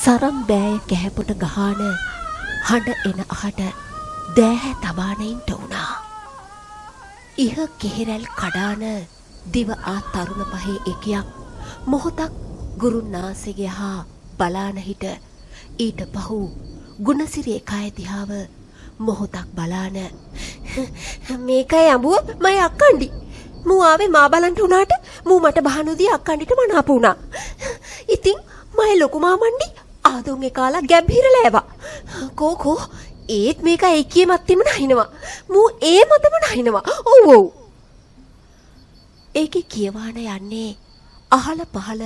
[SPEAKER 1] සරම් බෑය කැහැපොට ගහාන හඬ එන අහට දෑහැ තබානෙන්ට වුණා. ඉහ කෙහෙරැල් කඩාන දිව ආ තරුණ පහේ එකයක් මොහොතක් ගුරුනාන්සේගේ හා බලාන හිට ඊට පහු ගුණසිරි එකයි දිහාව මොහොතක් බලාන මේකයි අඹුව මයි අක්කණ්ඩි මූ ආවේ මා බලන්ට උනාට මූ මට බහනුදී අක්කණ්ඩිට මනාප වුණා. ඉතින් මයි ලොකු මාමණ්ඩි ආදුන් එකාලා ගැබ් හිරලෑවා. කෝ ඒත් මේක එකිය මැත්තේම නැහිනවා. මූ ඒ මතම නැහිනවා. ඔව් ඔව්. ඒකේ කියවාන යන්නේ අහල පහල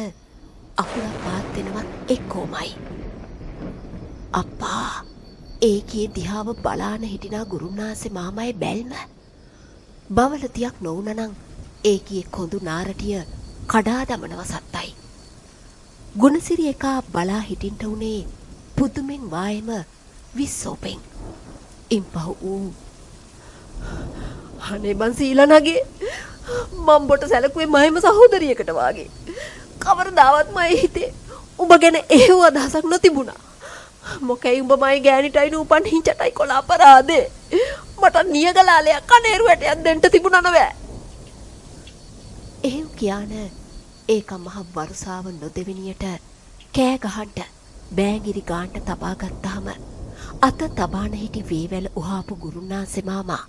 [SPEAKER 1] අකුල පාත් වෙනවත් එක්කෝමයි. අප්පා ඒකේ දිහාව බලාන හිටිනා ගුරුනාන්සේ මාමයි බැල්ම බවලතියක් නොවුනනම් ඒකේ කොඳු නාරටිය කඩා දමනව සත්තයි. ගුණසිරි එකා බලා හිටින්ට උනේ පුදුමෙන් වායම විස්සෝපෙන්. ඉම්පහු ඌ අනේ බං සීලනගේ මම් බොට සැලකුවේ මයිම සහෝදරියකට වාගේ. කවරදාවත් මගේ හිතේ උඹ ගැන එහෙව් අදහසක් නොතිබුණා. මොකයි උඹ මයි ගෑනිටයි නූපන් හිංචටයි කොලා අපරාදේ. මට නියගලාලයක් කනේරු වැටයක් දෙන්න තිබුණා නෑ. එහෙව් කියන ඒක මහ වරුසාව නොදෙවිනියට කෑ ගහන්න බෑගිරි ගාන්ට තබා ගත්තාම අත තබාන හිටි වේවැල උහාපු ගුරුනාන්සේ මාමා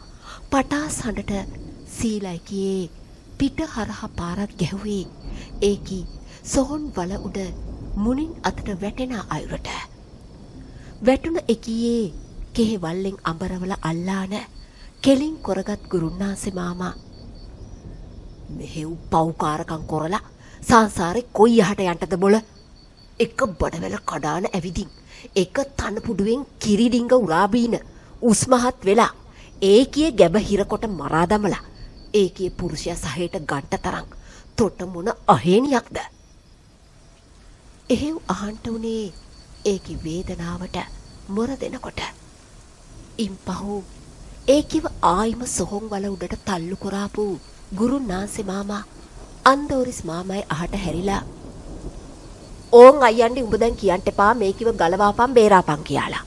[SPEAKER 1] පටාස් හඬට සීලයි කියේ පිට හරහා පාරක් ගැහුවේ ඒකි සොහොන් වල උඩ මුණින් අතට වැටෙන අයුරට. වැටුන එකියේ කෙහෙ වල්ලෙන් අඹරවල අල්ලාන කෙලින් කොරගත් ගුරුනාන්සේ මාමා මෙහෙව් පව්කාරකම් කරලා සංසාරේ කොයි යහට යන්නද බොල. එක බඩවැල කඩාන ඇවිදින් එක තන පුඩුවෙන් කිරි ඩිංග උරා බීන උස්මහත් වෙලා ඒකිය ගැබ හිරකොට මරා දමලා ඒකිය පුරුෂයා සහයට ගන්ට තරම් තොට මොන අහේනියක්ද. එහෙව් අහන්ට උනේ ඒකි වේදනාවට මොර දෙනකොට. ඉන්පහු ඒකිව ආයිම සොහොන් වල උඩට තල්ලු කරාපු ගුරුනාන්සේ මාමා අන්දෝරිස් මාමයි අහට හැරිලා ඕන් අයියන්ඩි උඹ දැන් කියන්න එපා මේකිව ගලවාපන් බේරාපන් කියලා.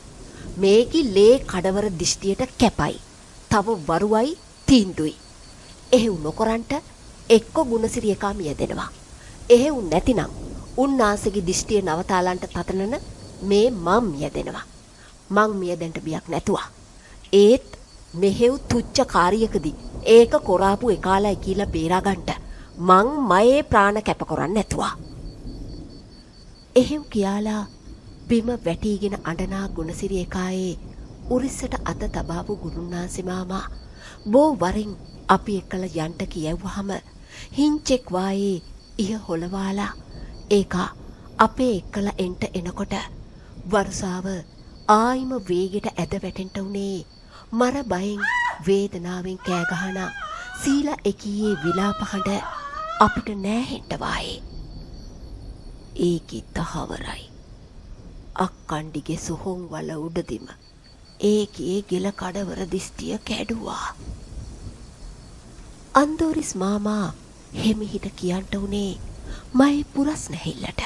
[SPEAKER 1] මේකි ලේ කඩවර දිෂ්ටියට කැපයි. තව වරුවයි තීන්දුයි. එහෙව් නොකරන්ට එක්ක ගුණසිරි එකා මියදෙනවා. එහෙව් නැතිනම් උන්නාසේගේ දිෂ්ටිය නවතාලන්ට තතනන මේ මම් මියදෙනවා. මං මියදෙන්න බියක් නැතුවා. ඒත් මෙහෙව් තුච්ච කාර්යයකදී ඒක කොරාපු එකාලයි කියලා බේරාගන්න මං මයේ ප්‍රාණ කැප කරන්නේ නැතුවා. එහෙව් කියාලා බිම වැටිගෙන අඬනා ගුණසිරි එකායේ උරිස්සට අත තබාපු ගුරුනාන්සේ මාමා බෝ වරින් අපි එක්කලා යන්න කියවුවාම හිංචෙක් වායේ ඉහ හොලවාලා ඒකා අපේ එක්කලා එන්ට එනකොට වර්ෂාව ආයිම වේගෙට ඇද වැටෙන්න උනේ මර බයෙන් වේදනාවෙන් කෑ ගහන සීලා එකියේ විලාප හඬ අපිට නෑහෙන්න වායේ. ඒකි තහවරයි. අක්කණ්ඩිගේ සොහොන් වල උඩදිම ඒකේ ගෙල කඩවර දිස්තිය කැඩුවා. අන්දෝරිස් මාමා හෙමිහිට කියන්ට උනේ මයි පුරස් නැහිල්ලට.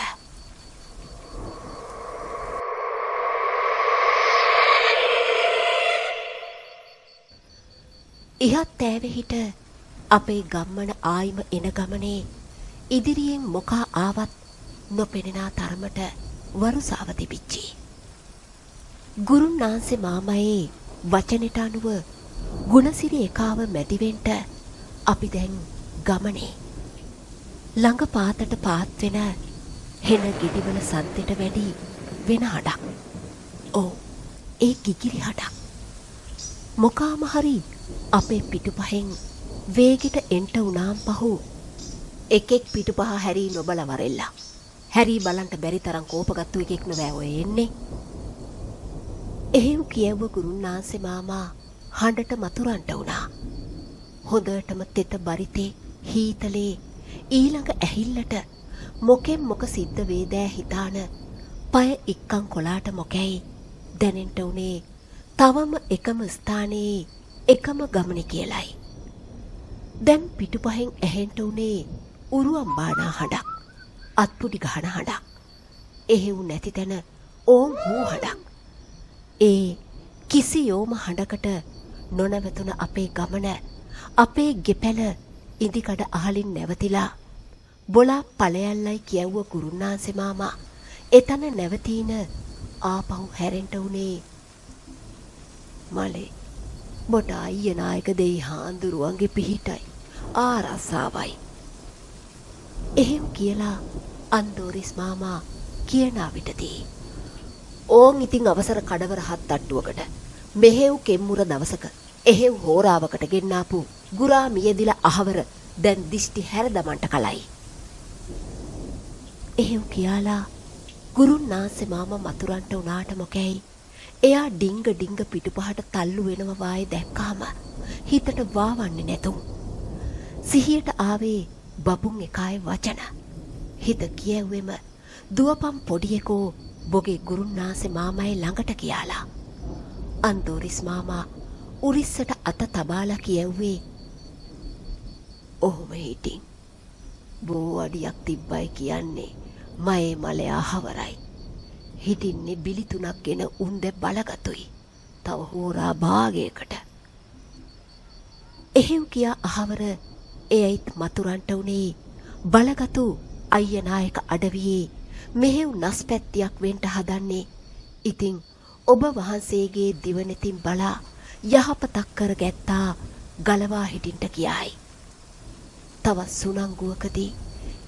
[SPEAKER 1] ඉහත් ඈවෙහිට අපේ ගම්මන ආයිම එන ගමනේ ඉදිරියෙන් මොකා ආවත් නොපෙනෙනා තරමට වරුසාව තිබිච්චි. ගුරුන්නාන්සේ මාමයේ වචනෙට අනුව ගුණසිරි එකාව මැදිවෙන්ට අපි දැන් ගමනේ. ළඟ පාතට පාත් වෙන හෙන ගෙඩිවල සද්දෙට වැඩි වෙන හඩක්. ඔව් ඒ කිකිරි හඩක්. මොකාම හරි අපේ පිටුපහෙන් වේගෙට එන්ට උනාම් පහු එකෙක් පිටුපහ හැරී නොබල වරෙල්ලා. හැරී බලන්ට බැරි තරම් කෝපගත්තු එකෙක් නොවෑ ඔය එන්නේ. එහෙව් කියවුව ගුරුන්නාන්සේ මාමා හඬට මතුරන්ට වුණා. හොඳටම තෙත බරිතේ හීතලේ ඊළඟ ඇහිල්ලට මොකෙන් මොක සිද්ධ වේදෑ හිතාන පය ඉක්කන් කොලාට මොකැයි දැනෙන්ට උනේ තවම එකම ස්ථානයේ එකම ගමනේ කියලයි. දැන් පිටුපහෙන් ඇහෙන්ට උනේ උරුවම් බානා හඬක්, අත්පුඩි ගහන හඬක්. එහෙව් නැති තැන ඕම් හූ හඬක්. ඒ කිසියෝම හඬකට නොනවතුන අපේ ගමන අපේ ගෙපැල ඉදිකඩ අහලින් නැවතිලා බොලා ඵලයල්ලයි කියවුව ගුරුන්නාන්සේ මාමා එතන නැවතීන ආපහු හැරෙන්ට උනේ මලේ බොට අයිය නායක දෙයි හාන්දුරුවන්ගේ පිහිටයි ආරසාවයි. එහෙම කියලා අන්දෝරිස් මාමා කියනා විටදී ඕන් ඉතින් අවසර කඩවර හත් තට්ටුවකට මෙහෙව් කෙම්මුර දවසක එහෙව් හෝරාවකට ගෙන්නාපු ගුරා මියදිලා අහවර දැන් දිෂ්ටි හැර දමන්ට කලයි. එහෙව් කියලා ගුරුන්නාන්සේ මාමා මතුරන්ට උනාට මොකැයි එයා ඩිංග ඩිංග පිටුපහට තල්ලු වෙනව වායේ දැක්කාම හිතට වාවන්නේ නැතුම්. සිහියට ආවේ බබුන් එකායේ වචන. හිත කියවුවෙම දුවපම් පොඩියකෝ බොගේ ගුරුන්නාන්සේ මාමයි ළඟට කියලා. අන්දෝරිස් මාමා උරිස්සට අත තබාලා කියව්වේ ඔහොම හිටින් බෝ අඩියක් තිබ්බයි කියන්නේ මයේ මලේ අහවරයි. හිටින්නේ බිලි තුනක් ගෙන උන්ද බලගතුයි. තව හෝරා භාගයකට. එහෙව් කියා අහවර එයිත් මතුරන්ට උනේ බලගතු අයිය නායක අඩවියේ මෙහෙව් නස්පැත්තියක් වෙන්ට හදන්නේ. ඉතින් ඔබ වහන්සේගේ දිවනෙතින් බලා යහපතක් කර ගැත්තා ගලවා හිටින්ට කියයි. තවත් සුනංගුවකදී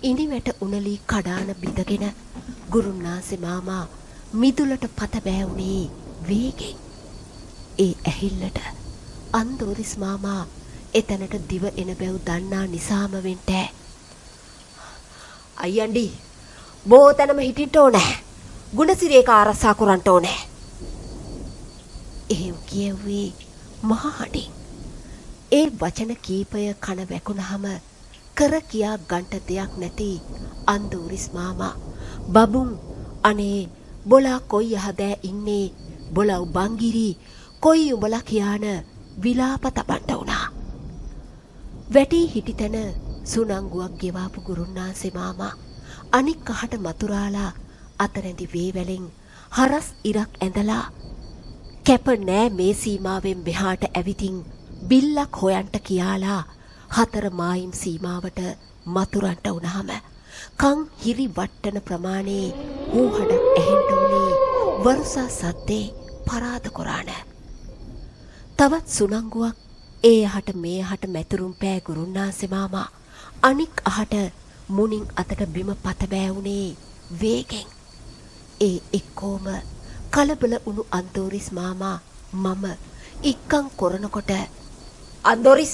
[SPEAKER 1] ඉනිවැට උනලී කඩාන බිඳගෙන ගුරුන්නාන්සේ මාමා මිදුලට පත බෑවුනේ වේගෙන්. ඒ ඇහිල්ලට අන්දෝරිස් මාමා එතැනට දිව එන බැව් දන්නා නිසාම වෙන්ටෑ. අයියන්ඩි බෝ තැනම හිටින්ට ඕනෑ. ගුණසිරේක ආරස්සා කරන්ට ඕනෑ. එහෙව් කියව්වේ මහහඬින්. ඒ වචන කීපය කන වැකුණහම කර කියා ගන්ට දෙයක් නැති අන්දෝරිස් මාමා බබුන් අනේ බොලා කොයි යහදෑ ඉන්නේ බොලව් බංගිරි කොයි උඹලා කියාන විලාප තබන්ට වුණා. වැටී හිටිතැන සුනංගුවක් ගෙවාපු ගුරුන්නාන්සේ මාමා අනික් අහට මතුරාලා අතරැඳි වේවැලෙන් හරස් ඉරක් ඇඳලා කැප නෑ මේ සීමාවෙන් මෙහාට ඇවිතින් බිල්ලක් හොයන්ට කියාලා හතර මායිම් සීමාවට මතුරන්ට වුණාම කං හිරි වට්ටන ප්‍රමාණයේ හූහඩක් ඇහෙන්ට උනේ වරුසා සද්දේ පරාද කොරාන. තවත් සුනංගුවක් ඒ අහට මේ අහට මැතුරුම් පෑ ගුරුන්නාන්සේ මාමා අනික් අහට මුණින් අතට බිම පත බෑවුනේ වේගෙන්. ඒ එක්කෝම කලබල උණු අන්දෝරිස් මාමා මම ඉක්කං කොරනකොට අන්දෝරිස්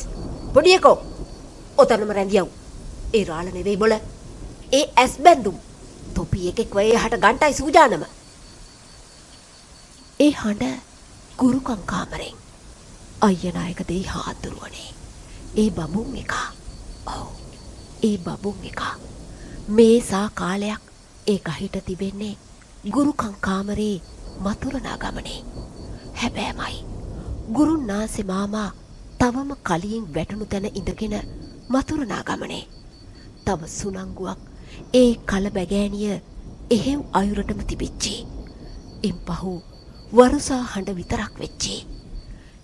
[SPEAKER 1] පොඩියකෝ ඔතනම රැඳියව්. ඒ රාළ නෙවෙයි බොල. ඒ ඇස් බැඳුම් තොපි එකෙක් වයේ හට ගන්ටයි සූජානම. ඒ හඬ ගුරුකං කාමරෙන් අයිය නායක දෙයි හාතුරුවනේ. ඒ බබුන් එකා. ඔව් ඒ බබුන් එකා. මේ සා කාලයක් ඒ ගහිට තිබෙන්නේ ගුරුකං කාමරේ මතුරනා ගමනේ. හැබෑමයි ගුරුන්නාන්සේ මාමා තවම කලින් වැටුණු තැන ඉඳගෙන මතුරනා ගමනේ. තව සුනංගුවක් ඒ කලබැගෑනිය එහෙව් අයුරටම තිබිච්චි. ඉන්පහු වරුසා හඬ විතරක් වෙච්චි.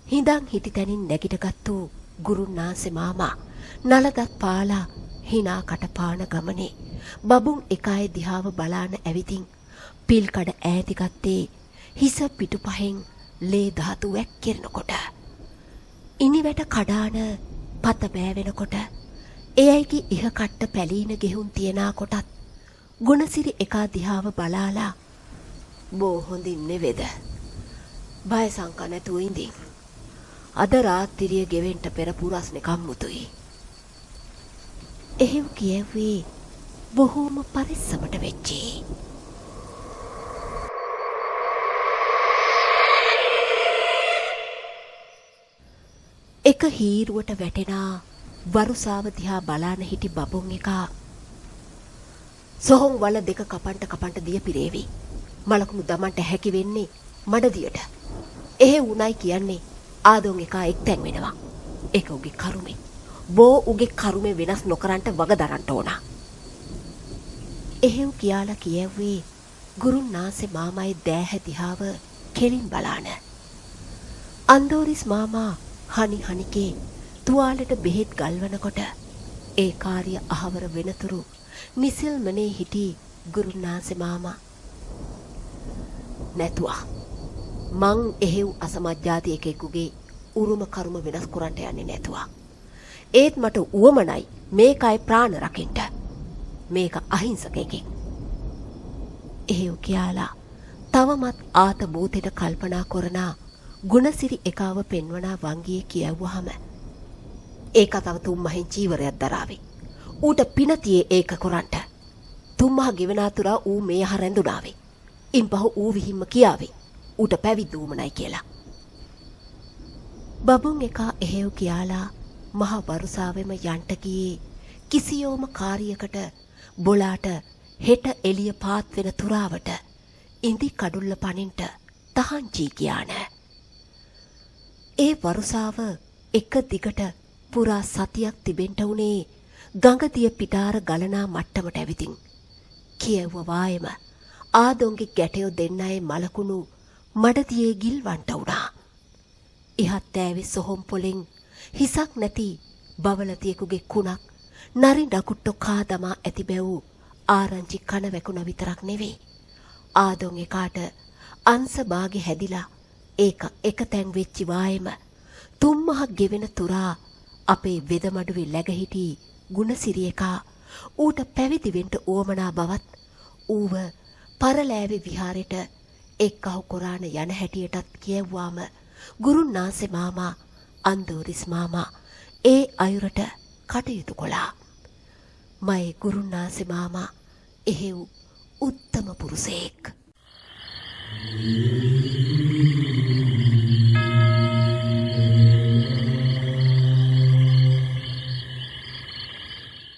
[SPEAKER 1] හිඳන් හිටි තැනින් නැගිටගත්තු ගුරුන්නාන්සේ මාමා නලදත් පාලා හිනා කටපාන ගමනේ බබුන් එකයි දිහාව බලාන ඇවිතින් පිල්කඩ ඈතිගත්තේ හිස පිටුපහෙන් ලේ ධාතු වැක්කිරෙනකොට. ඉනිවැට කඩාන පත බෑවෙනකොට එයයිගේ ඉහ කට්ට පැලීන ගෙහුන් තියනා කොටත් ගුණසිරි එකා දිහාව බලාලා බෝ හොඳින් නෙවෙද බය සංකා නැතුව ඉඳින් අද රාත්‍රිය ගෙවෙන්ට පෙර පුරස්නේ කම්මුතුයි. එහෙව් කියෙව්වේ බොහෝම පරිස්සමට වෙච්චි. එක හීරුවට වැටෙනා වරුසාව දිහා බලාන හිටි බබුන් එකා සොහොන් වල දෙක කපන්ට දිය පිරේවි. මලකුණු දමන්ට හැකි වෙන්නේ මඩදියට. එහෙ උණයි කියන්නේ ආදොන් එකා එක්තැන් වෙනවා. ඒක උගේ කරුමේ. බෝ උගේ කරුමේ වෙනස් නොකරන්ට වග දරන්න ඕන. එහෙව් කියාලා කියෙව්වේ ගුරුන්නාන්සේ මාමයි දෑහ දිහාව කෙලින් බලාන. අන්දෝරිස් මාමා හනි හනිකේ තුවාලෙට බෙහෙත් ගල්වනකොට ඒ කාර්ය අහවර වෙනතුරු නිසිල්මනේ හිටි ගුරුන්නාන්සේ මාමා නැතුවා මං එහෙව් අසමජ්ජාති එකෙකුගේ උරුම කරුම වෙනස් කරන්න යන්නේ නැතුවා. ඒත් මට උවමනයි මේකයි ප්‍රාණ රකින්න. මේක අහිංසක එකෙක්. එහෙව් කියලා තවමත් ආත බෝතෙට කල්පනා කරනා ගුණසිරි එකාව පෙන්වනා වංගියේ කියවුවාම ඒක තව තුම්මහෙන් චීවරයක් දරාවේ. ඌට පිනතියේ ඒක කරන්ට. තුම්මහ ගෙවන අතුරා ඌ මේ යහ රැඳුනාවේ. ඉන්පහු ඌ විහිම්ම කියාවේ. ඌට පැවිදි වුමනයි කියලා. බබුන් එකා එහෙව් කියාලා මහ වරුසාවෙම යන්ට ගියේ කිසියෝම කාර්යයකට බොලාට හෙට එළිය පාත් වෙන තුරාවට ඉඳි කඩුල්ල පනින්ට තහංචී කියාන. ඒ වරුසාව එක දිගට පුරා සතියක් තිබෙන්ට උනේ ගඟදිය පිටාර ගලනා මට්ටමට ඇවිතින්. කියවුව වායම ආදොන්ගේ ගැටයෝ දෙන්නයි මලකුණු මඩදියේ ගිල්වන්ට වුණා. ඉහත් ඈවේ සොහොන් පොලෙන් හිසක් නැති බවලතියෙකුගේ කුණක් නරි නකුට්ටෝ කා දමා ඇති බැව් ආරංචි කන වැකුණ විතරක් නෙවෙයි. ආදොන් එකාට අංශ භාගෙ හැදිලා ඒක එක තැන් වෙච්චි වායම තුම්මහක් ගෙවෙන තුරා අපේ වෙදමඩුවේ läග හිටි ගුණසිරි එකා ඌට පැවිදි වෙන්න උවමනා බවත් ඌව පරලෑවේ විහාරෙට එක්කහු කොරාන යන හැටියටත් කියවුවාම ගුරුන්නාන්සේ මාමා අන්දෝරිස් මාමා ඒ අයුරට කටයුතු කළා. මයි ගුරුන්නාන්සේ මාමා එහෙව් උත්තම පුරුෂයෙක්.